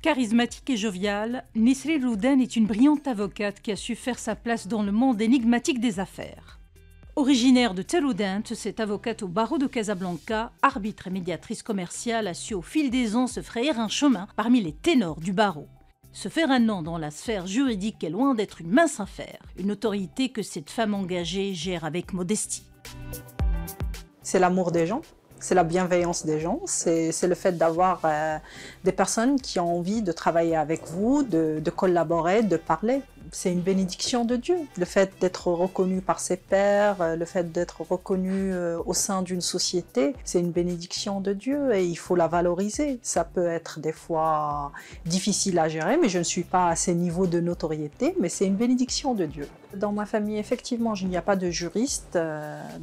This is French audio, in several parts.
Charismatique et joviale, Nesrin Rouden est une brillante avocate qui a su faire sa place dans le monde énigmatique des affaires. Originaire de Telluride, cette avocate au barreau de Casablanca, arbitre et médiatrice commerciale, a su au fil des ans se frayer un chemin parmi les ténors du barreau. Se faire un nom dans la sphère juridique est loin d'être une mince affaire, une autorité que cette femme engagée gère avec modestie. C'est l'amour des gens. C'est la bienveillance des gens, c'est le fait d'avoir des personnes qui ont envie de travailler avec vous, de collaborer, de parler. C'est une bénédiction de Dieu. Le fait d'être reconnu par ses pairs, le fait d'être reconnu au sein d'une société, c'est une bénédiction de Dieu et il faut la valoriser. Ça peut être des fois difficile à gérer, mais je ne suis pas à ces niveaux de notoriété, mais c'est une bénédiction de Dieu. Dans ma famille, effectivement, il n'y a pas de juriste,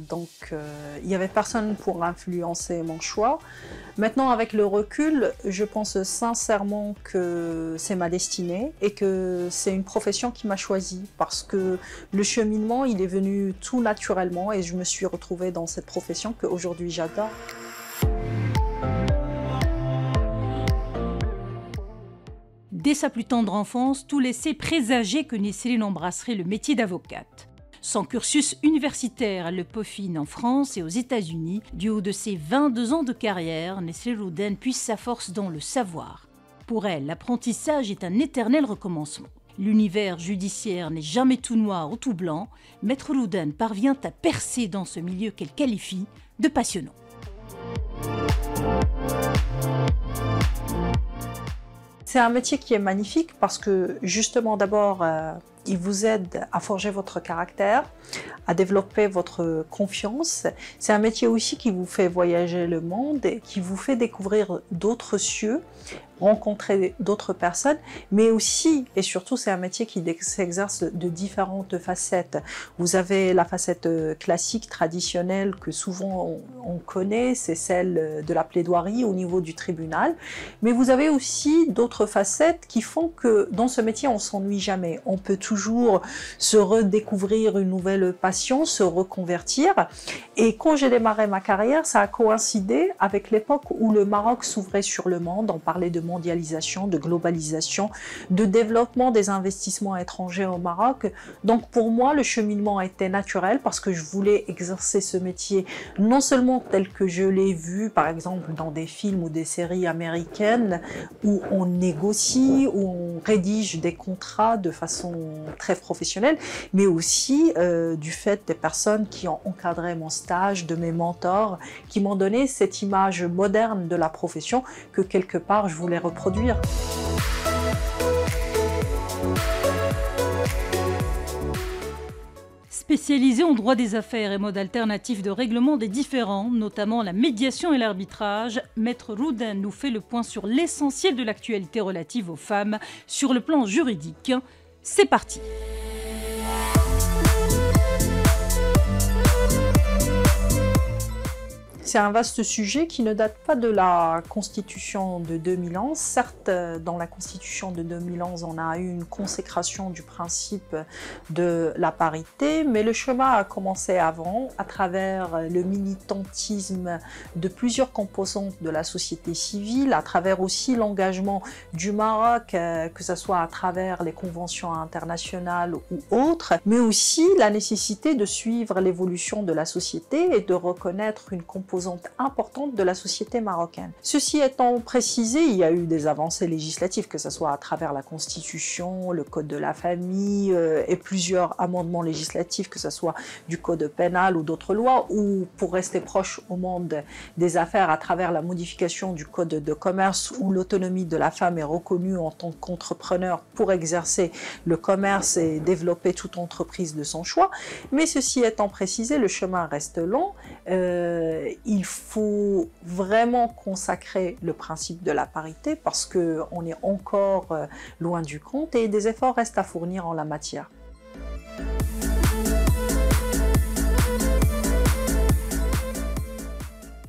donc il n'y avait personne pour influencer mon choix. Maintenant, avec le recul, je pense sincèrement que c'est ma destinée et que c'est une profession qui m'a choisie parce que le cheminement, il est venu tout naturellement et je me suis retrouvée dans cette profession qu'aujourd'hui j'adore. Dès sa plus tendre enfance, tout laissait présager que Nesrin embrasserait le métier d'avocate. Sans cursus universitaire, elle le peaufine en France et aux États-Unis. Du haut de ses 22 ans de carrière, Nesrin Rouden puise sa force dans le savoir. Pour elle, l'apprentissage est un éternel recommencement. L'univers judiciaire n'est jamais tout noir ou tout blanc. Maître Rouden parvient à percer dans ce milieu qu'elle qualifie de passionnant. C'est un métier qui est magnifique parce que justement d'abord, il vous aide à forger votre caractère, à développer votre confiance. C'est un métier aussi qui vous fait voyager le monde, qui vous fait découvrir d'autres cieux, rencontrer d'autres personnes, mais aussi et surtout c'est un métier qui s'exerce de différentes facettes. Vous avez la facette classique, traditionnelle que souvent on connaît, c'est celle de la plaidoirie au niveau du tribunal, mais vous avez aussi d'autres facettes qui font que dans ce métier on s'ennuie jamais. On peut toujours se redécouvrir une nouvelle passion, se reconvertir. Et quand j'ai démarré ma carrière, ça a coïncidé avec l'époque où le Maroc s'ouvrait sur le monde. On parlait de mondialisation, de globalisation, de développement des investissements étrangers au Maroc. Donc pour moi, le cheminement était naturel parce que je voulais exercer ce métier non seulement tel que je l'ai vu, par exemple dans des films ou des séries américaines où on négocie, où on rédige des contrats de façon très professionnelle, mais aussi du fait des personnes qui ont encadré mon stage, de mes mentors, qui m'ont donné cette image moderne de la profession que quelque part je voulais reproduire. Spécialisée en droit des affaires et modes alternatifs de règlement des différends, notamment la médiation et l'arbitrage, Maître Rouden nous fait le point sur l'essentiel de l'actualité relative aux femmes sur le plan juridique. C'est parti! C'est un vaste sujet qui ne date pas de la Constitution de 2011. Certes, dans la Constitution de 2011, on a eu une consécration du principe de la parité, mais le chemin a commencé avant, à travers le militantisme de plusieurs composantes de la société civile, à travers aussi l'engagement du Maroc, que ce soit à travers les conventions internationales ou autres, mais aussi la nécessité de suivre l'évolution de la société et de reconnaître une composante importante de la société marocaine. Ceci étant précisé, il y a eu des avancées législatives, que ce soit à travers la Constitution, le Code de la famille et plusieurs amendements législatifs, que ce soit du Code pénal ou d'autres lois, ou pour rester proche au monde des affaires, à travers la modification du Code de commerce où l'autonomie de la femme est reconnue en tant qu'entrepreneur pour exercer le commerce et développer toute entreprise de son choix. Mais ceci étant précisé, le chemin reste long. Il faut vraiment consacrer le principe de la parité parce qu'on est encore loin du compte et des efforts restent à fournir en la matière.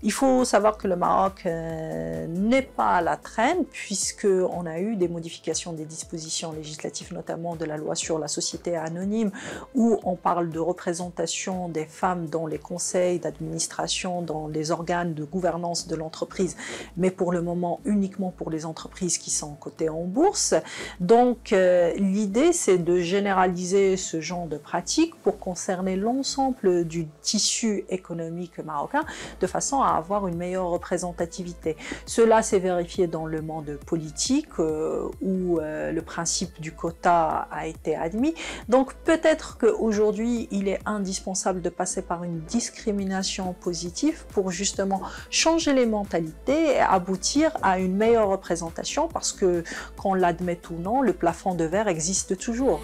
Il faut savoir que le Maroc n'est pas à la traîne puisqu'on a eu des modifications des dispositions législatives, notamment de la loi sur la société anonyme, où on parle de représentation des femmes dans les conseils d'administration, dans les organes de gouvernance de l'entreprise, mais pour le moment uniquement pour les entreprises qui sont cotées en bourse. Donc l'idée, c'est de généraliser ce genre de pratique pour concerner l'ensemble du tissu économique marocain de façon à avoir une meilleure représentativité. Cela s'est vérifié dans le monde politique où le principe du quota a été admis. Donc peut-être qu'aujourd'hui il est indispensable de passer par une discrimination positive pour justement changer les mentalités et aboutir à une meilleure représentation, parce que qu'on l'admette ou non, le plafond de verre existe toujours.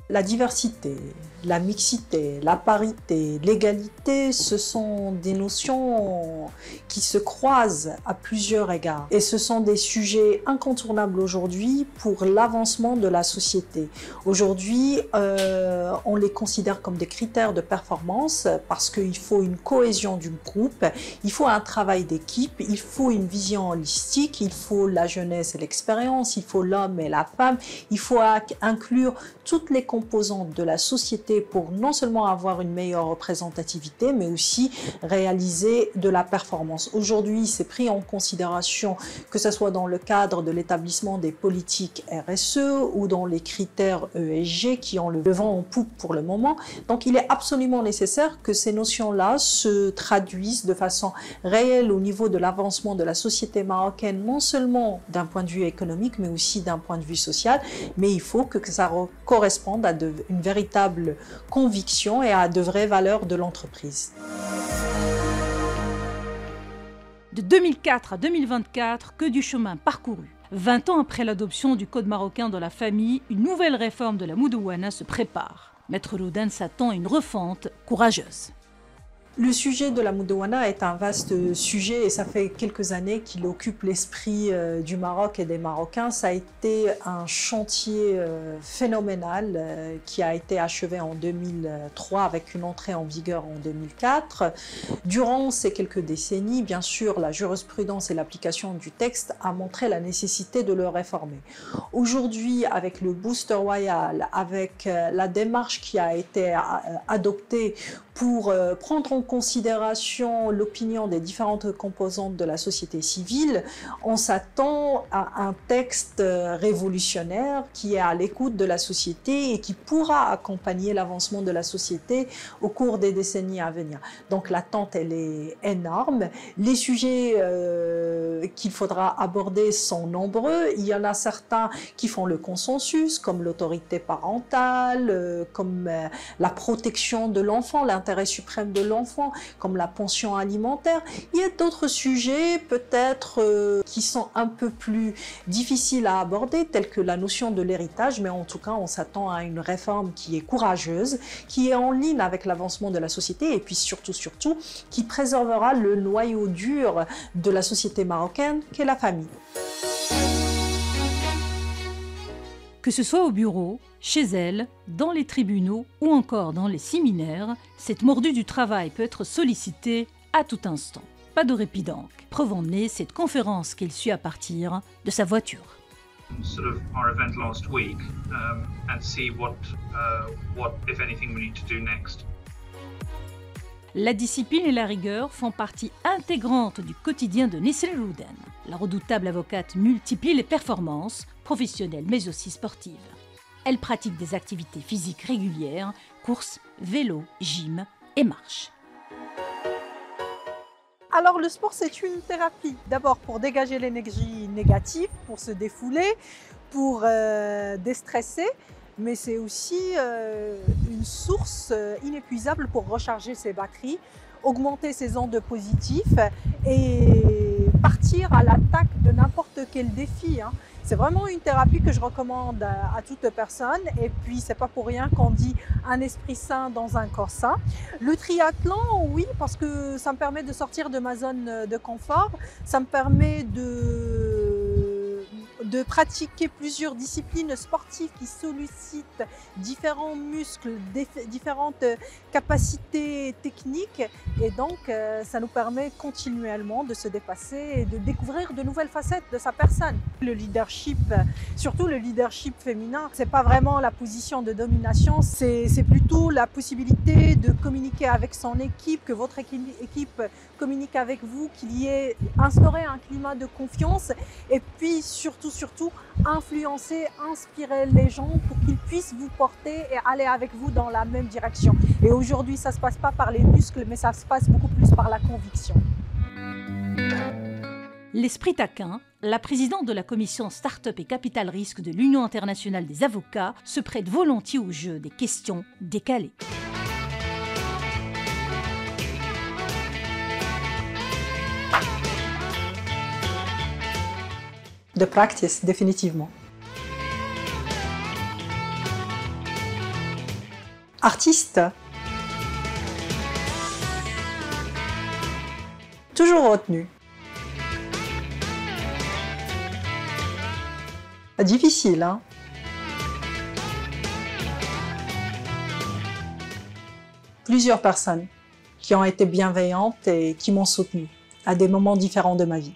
La diversité, la mixité, la parité, l'égalité, ce sont des notions qui se croisent à plusieurs égards. Et ce sont des sujets incontournables aujourd'hui pour l'avancement de la société. Aujourd'hui, on les considère comme des critères de performance parce qu'il faut une cohésion du groupe, il faut un travail d'équipe, il faut une vision holistique, il faut la jeunesse et l'expérience, il faut l'homme et la femme, il faut inclure toutes les composantes de la société pour non seulement avoir une meilleure représentativité, mais aussi réaliser de la performance. Aujourd'hui, c'est pris en considération, que ce soit dans le cadre de l'établissement des politiques RSE ou dans les critères ESG qui ont le vent en poupe pour le moment. Donc, il est absolument nécessaire que ces notions-là se traduisent de façon réelle au niveau de l'avancement de la société marocaine, non seulement d'un point de vue économique, mais aussi d'un point de vue social. Mais il faut que ça corresponde à une véritable conviction et à de vraies valeurs de l'entreprise. De 2004 à 2024, que du chemin parcouru. 20 ans après l'adoption du Code marocain dans la famille, une nouvelle réforme de la Moudouana se prépare. Maître Loudan s'attend à une refonte courageuse. Le sujet de la Moudouana est un vaste sujet et ça fait quelques années qu'il occupe l'esprit du Maroc et des Marocains. Ça a été un chantier phénoménal qui a été achevé en 2003 avec une entrée en vigueur en 2004. Durant ces quelques décennies, bien sûr, la jurisprudence et l'application du texte a montré la nécessité de le réformer. Aujourd'hui, avec le booster royal, avec la démarche qui a été adoptée pour prendre en considération l'opinion des différentes composantes de la société civile, on s'attend à un texte révolutionnaire qui est à l'écoute de la société et qui pourra accompagner l'avancement de la société au cours des décennies à venir. Donc l'attente, elle est énorme. Les sujets qu'il faudra aborder sont nombreux. Il y en a certains qui font le consensus, comme l'autorité parentale, comme la protection de l'enfant, l'intérêt suprême de l'enfant, comme la pension alimentaire. Il y a d'autres sujets peut-être qui sont un peu plus difficiles à aborder, tels que la notion de l'héritage, mais en tout cas on s'attend à une réforme qui est courageuse, qui est en ligne avec l'avancement de la société et puis surtout qui préservera le noyau dur de la société marocaine qu'est la famille. Que ce soit au bureau, chez elle, dans les tribunaux ou encore dans les séminaires, cette mordue du travail peut être sollicitée à tout instant. Pas de répit donc. Preuve en est cette conférence qu'elle suit à partir de sa voiture. Sort of our event last week and see what if anything we need to do next. La discipline et la rigueur font partie intégrante du quotidien de Nesrine Loudan. La redoutable avocate multiplie les performances, professionnelles mais aussi sportives. Elle pratique des activités physiques régulières, courses, vélo, gym et marche. Alors le sport, c'est une thérapie. D'abord pour dégager l'énergie négative, pour se défouler, pour déstresser, mais c'est aussi une source inépuisable pour recharger ses batteries, augmenter ses ondes positives et partir à l'attaque de n'importe quel défi. C'est vraiment une thérapie que je recommande à toute personne et puis c'est pas pour rien qu'on dit un esprit sain dans un corps sain. Le triathlon, oui, parce que ça me permet de sortir de ma zone de confort, ça me permet de de pratiquer plusieurs disciplines sportives qui sollicitent différents muscles, différentes capacités techniques. Et donc, ça nous permet continuellement de se dépasser et de découvrir de nouvelles facettes de sa personne. Le leadership, surtout le leadership féminin, c'est pas vraiment la position de domination, c'est plutôt la possibilité de communiquer avec son équipe, que votre équipe communique avec vous, qu'il y ait instauré un climat de confiance et puis surtout influencer, inspirer les gens pour qu'ils puissent vous porter et aller avec vous dans la même direction. Et aujourd'hui, ça se passe pas par les muscles, mais ça se passe beaucoup plus par la conviction. L'esprit taquin, la présidente de la commission Start-up et Capital Risque de l'Union internationale des avocats, se prête volontiers au jeu des questions décalées. De practice, définitivement. Artiste. Toujours retenu. Difficile, hein? Plusieurs personnes qui ont été bienveillantes et qui m'ont soutenue à des moments différents de ma vie.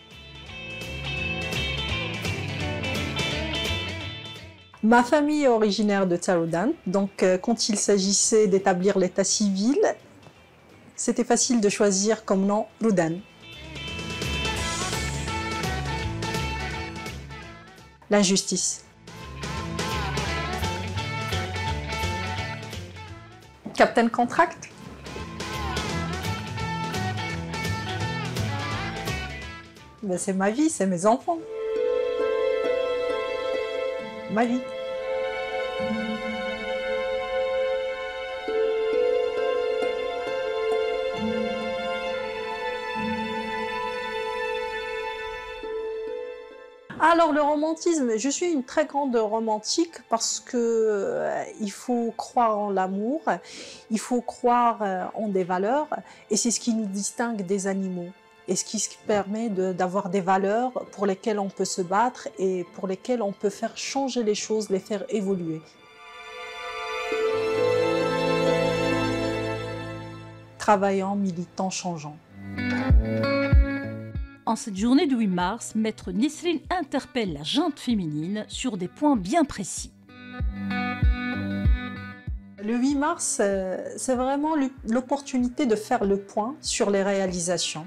Ma famille est originaire de Taroudannt, donc quand il s'agissait d'établir l'état civil, c'était facile de choisir comme nom Roudan. L'injustice. Captain Contract. Ben, c'est ma vie, c'est mes enfants. Ma vie. Alors le romantisme, je suis une très grande romantique parce que il faut croire en l'amour, il faut croire en des valeurs et c'est ce qui nous distingue des animaux. Et ce qui permet d'avoir des valeurs pour lesquelles on peut se battre et pour lesquelles on peut faire changer les choses, les faire évoluer. Travaillant, militant, changeant. En cette journée du 8 mars, Maître Nesrine interpelle la junte féminine sur des points bien précis. Le 8 mars, c'est vraiment l'opportunité de faire le point sur les réalisations.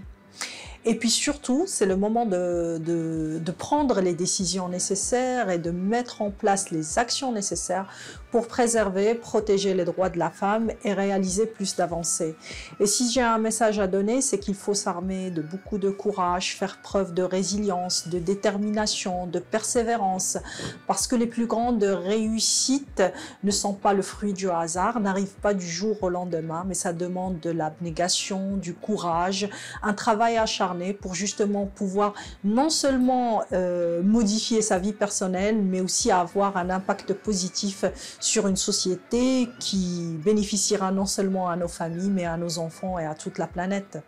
Et puis surtout, c'est le moment de prendre les décisions nécessaires et de mettre en place les actions nécessaires pour préserver, protéger les droits de la femme et réaliser plus d'avancées. Et si j'ai un message à donner, c'est qu'il faut s'armer de beaucoup de courage, faire preuve de résilience, de détermination, de persévérance, parce que les plus grandes réussites ne sont pas le fruit du hasard, n'arrivent pas du jour au lendemain, mais ça demande de l'abnégation, du courage, un travail acharné pour justement pouvoir non seulement modifier sa vie personnelle, mais aussi avoir un impact positif sur une société qui bénéficiera non seulement à nos familles, mais à nos enfants et à toute la planète.